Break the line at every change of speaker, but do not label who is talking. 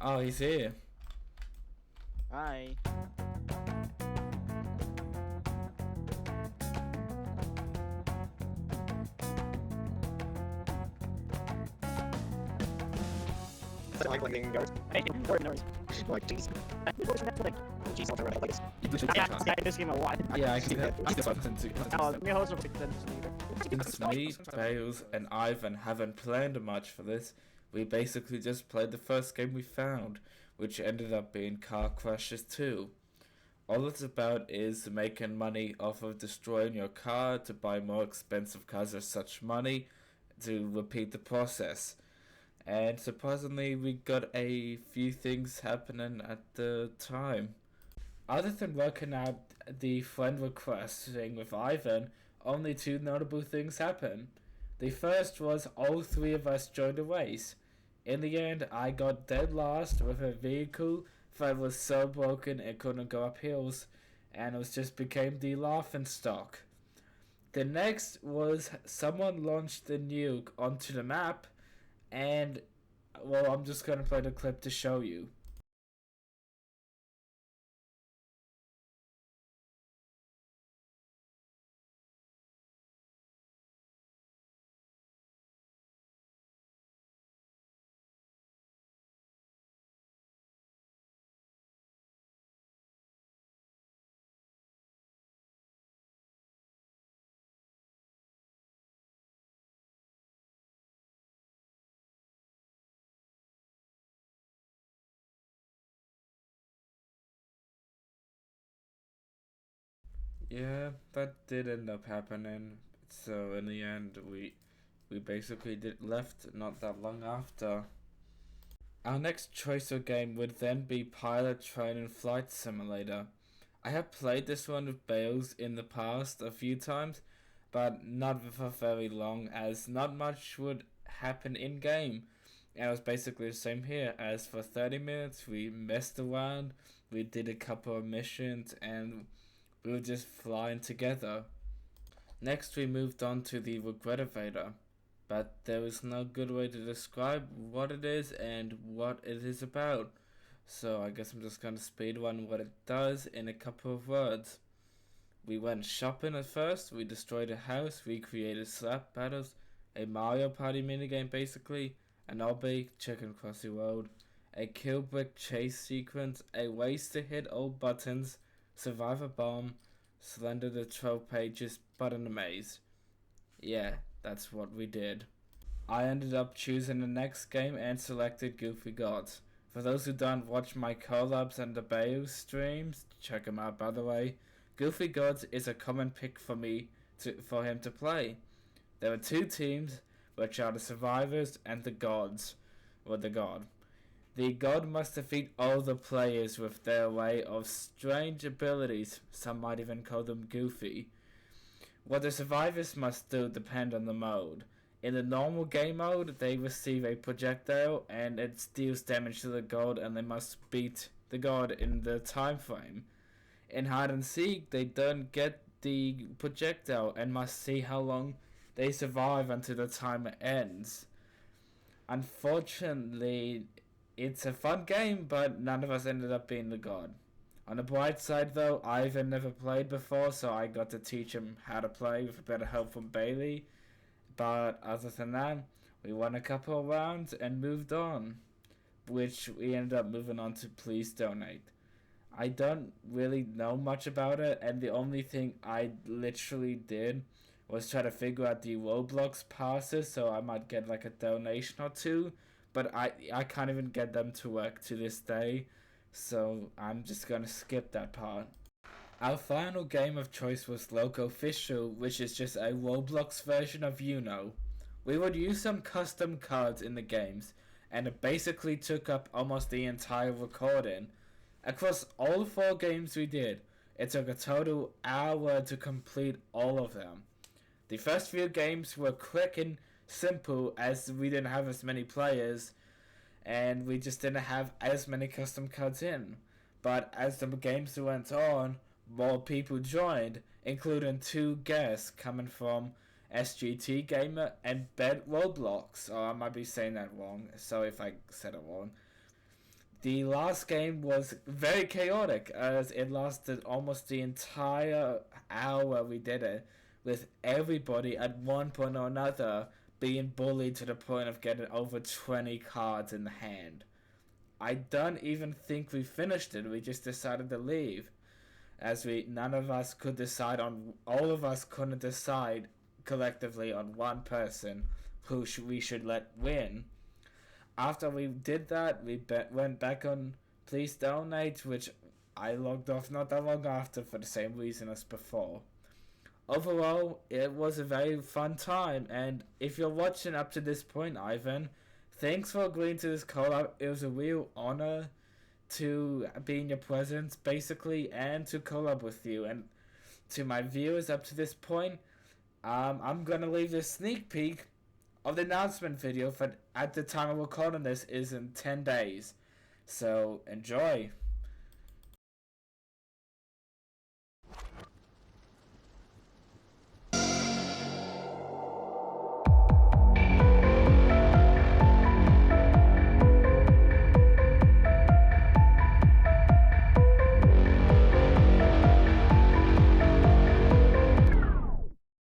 Oh, he's here.
Hi.
Like lightning goes.
Hey, no worries.
Like cheese. Cheese also right like this.
You do
Yeah, I this game a lot.
Yeah, I can I can listen to
Me host of
Since me, Bailz, and Ivan haven't planned much for this, we basically just played the first game we found, which ended up being Car Crashes 2. All it's about is making money off of destroying your car to buy more expensive cars with such money to repeat the process. And surprisingly, we got a few things happening at the time. Other than working out the friend request thing with Ivan, only two notable things happened. The first was all three of us joined a race. In the end, I got dead last with a vehicle that was so broken it couldn't go up hills, and it just became the laughing stock. The next was someone launched the nuke onto the map, and well, I'm just gonna play the clip to show you. Yeah, that did end up happening. So in the end, we basically did left not that long after. Our next choice of game would then be Pilot Train and Flight Simulator. I have played this one with Bailz in the past a few times, but not for very long, as not much would happen in game. And it was basically the same here, as for 30 minutes we messed around, we did a couple of missions, and we were just flying together. Next, we moved on to the Regretavator, but there is no good way to describe what it is and what it is about. So I guess I'm just gonna speedrun what it does in a couple of words. We went shopping at first, we destroyed a house, we created slap battles, a Mario Party minigame basically, an obby, chicken crossy road, a kill brick chase sequence, a ways to hit all buttons, survive a bomb, slender the troll pages, but in a maze. Yeah, that's what we did. I ended up choosing the next game and selected Goofy Gods. For those who don't watch my collabs and the Bailz streams, check them out by the way. Goofy Gods is a common pick for him to play. There are two teams, which are the survivors and the gods, or the god. The god must defeat all the players with their way of strange abilities. Some might even call them goofy. What the survivors must do depend on the mode. In the normal game mode, they receive a projectile and it deals damage to the god, and they must beat the god in the time frame. In hide and seek, they don't get the projectile and must see how long they survive until the timer ends. Unfortunately, it's a fun game, but none of us ended up being the god. On the bright side, though, Ivan never played before, so I got to teach him how to play with a bit of help from Bailey. But other than that, we won a couple of rounds and moved on, which we ended up moving on to Please Donate. I don't really know much about it, and the only thing I literally did was try to figure out the Roblox passes so I might get like a donation or two, but I can't even get them to work to this day, so I'm just gonna skip that part. Our final game of choice was Locoficial, which is just a Roblox version of Uno. We would use some custom cards in the games, and it basically took up almost the entire recording. Across all four games we did, it took a total hour to complete all of them. The first few games were quick and simple as we didn't have as many players and we just didn't have as many custom cards in. But as the games went on, more people joined, including two guests coming from SGT Gamer, and Bet Roblox. Or I might be saying that wrong, so if I said it wrong. The last game was very chaotic as it lasted almost the entire hour we did it, with everybody at one point or another being bullied to the point of getting over 20 cards in the hand. I don't even think we finished it, we just decided to leave. As none of us could decide on, all of us couldn't decide collectively on one person who we should let win. After we did that, we went back on Please Donate, which I logged off not that long after for the same reason as before. Overall, it was a very fun time, and if you're watching up to this point, Ivan, thanks for agreeing to this collab. It was a real honor to be in your presence, basically, and to collab with you. And to my viewers up to this point, I'm gonna leave this sneak peek of the announcement video for at the time of recording this is in 10 days. So enjoy.